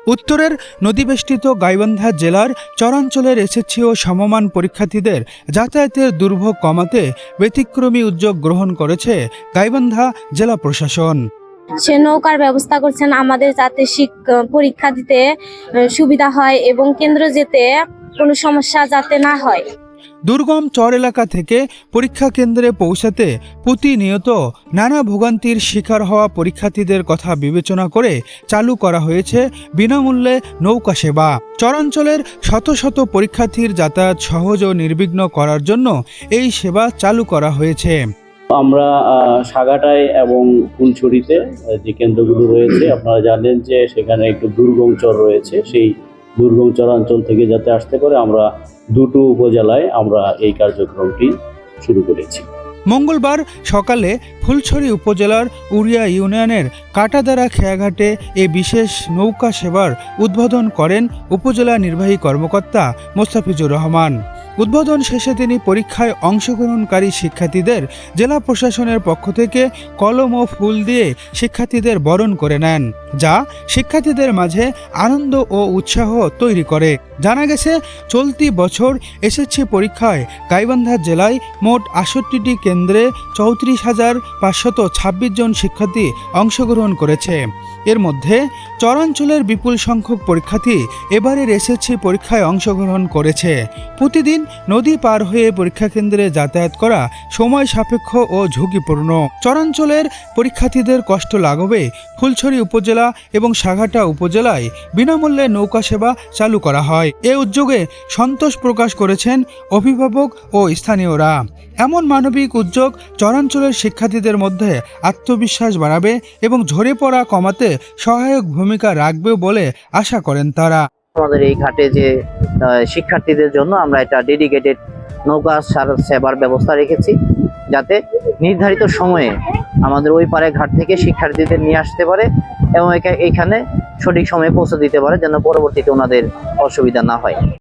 উত্তরের নদীবেষ্টিত গাইবান্ধা জেলার চরাঞ্চলের এসএসসি ও সমমান পরীক্ষার্থীদের যাতায়াতের দুর্ভোগ কমাতে ব্যতিক্রমী উদ্যোগ গ্রহণ করেছে গাইবান্ধা জেলা প্রশাসন। সে নৌকার ব্যবস্থা করছেন আমাদের যাতে পরীক্ষা দিতে সুবিধা হয় এবং কেন্দ্র যেতে কোনো সমস্যা যাতে না হয়। দুর্গম চর এলাকা থেকে পরীক্ষা কেন্দ্রে পৌঁছাতে প্রতিনিয়ত নানা ভোগান্তির শিকার হওয়া পরীক্ষার্থীদের কথা বিবেচনা করে চালু করা হয়েছে বিনামূল্যে নৌকা সেবা। চরাঞ্চলের শত শত পরীক্ষার্থীর যাতায়াত সহজ ও নির্বিঘ্ন করার জন্য এই সেবা চালু করা হয়েছে। আমরা সাগাটায় এবং ফুলছড়িতে যে কেন্দ্রগুলো রয়েছে, আপনারা জানেন যে সেখানে একটু দুর্গম চর রয়েছে। সেই দুর্গম চরাঞ্চল থেকে যাতে আসতে পারে, আমরা দুটো উপজেলায় আমরা এই কার্যক্রমটি শুরু করেছি। মঙ্গলবার সকালে ফুলছড়ি উপজেলার উড়িয়া ইউনিয়নের কাটাদারা খেয়াঘাটে এ বিশেষ নৌকা সেবার উদ্বোধন করেন উপজেলা নির্বাহী কর্মকর্তা মোস্তাফিজুর রহমান। উদ্বোধন শেষে তিনি পরীক্ষায় অংশগ্রহণকারী শিক্ষার্থীদের জেলা প্রশাসনের পক্ষ থেকে কলম ও ফুল দিয়ে শিক্ষার্থীদের বরণ করে নেন, যা শিক্ষার্থীদের মাঝে আনন্দ ও উৎসাহ তৈরি করে। জানা গেছে, চলতি বছর এসএসসি পরীক্ষায় গাইবান্ধা জেলায় মোট ৬৮টি কেন্দ্রে ৩৪,৫২৬ জন শিক্ষার্থী অংশগ্রহণ করেছে। এর মধ্যে চরাঞ্চলের বিপুল সংখ্যক পরীক্ষার্থী এবারের এসএসসি পরীক্ষায় অংশগ্রহণ করেছে। প্রতিদিন নদী পার হয়ে পরীক্ষা কেন্দ্রে যাতায়াত করা সময় সাপেক্ষ ও ঝুঁকিপূর্ণ। চরাঞ্চলের পরীক্ষার্থীদের কষ্ট লাঘবে ফুলছড়ি উপজেলা এবং সাঘাটা উপজেলায় বিনামূল্যে নৌকা সেবা চালু করা হয়। এ উদ্যোগে সন্তোষ প্রকাশ করেছেন অভিভাবক ও স্থানীয়রা। এমন মানবিক উদ্যোগ চরাঞ্চলের শিক্ষার্থীদের মধ্যে আত্মবিশ্বাস বাড়াবে এবং ঝরে পড়া কমাতে সহায়ক ভূমিকা রাখবে বলে আশা করেন তারা। আমাদের এই ঘাটে যে শিক্ষার্থীদের জন্য আমরা একটা ডেডিকেটেড নৌকা সেবার ব্যবস্থা রেখেছি, যাতে নির্ধারিত সময়ে আমাদের ওই পারে ঘাট থেকে শিক্ষার্থীদের নিয়ে আসতে পারে এবং এখানে সঠিক সময়ে পৌঁছে দিতে পারে, যেন পরবর্তীতে ওনাদের অসুবিধা না হয়।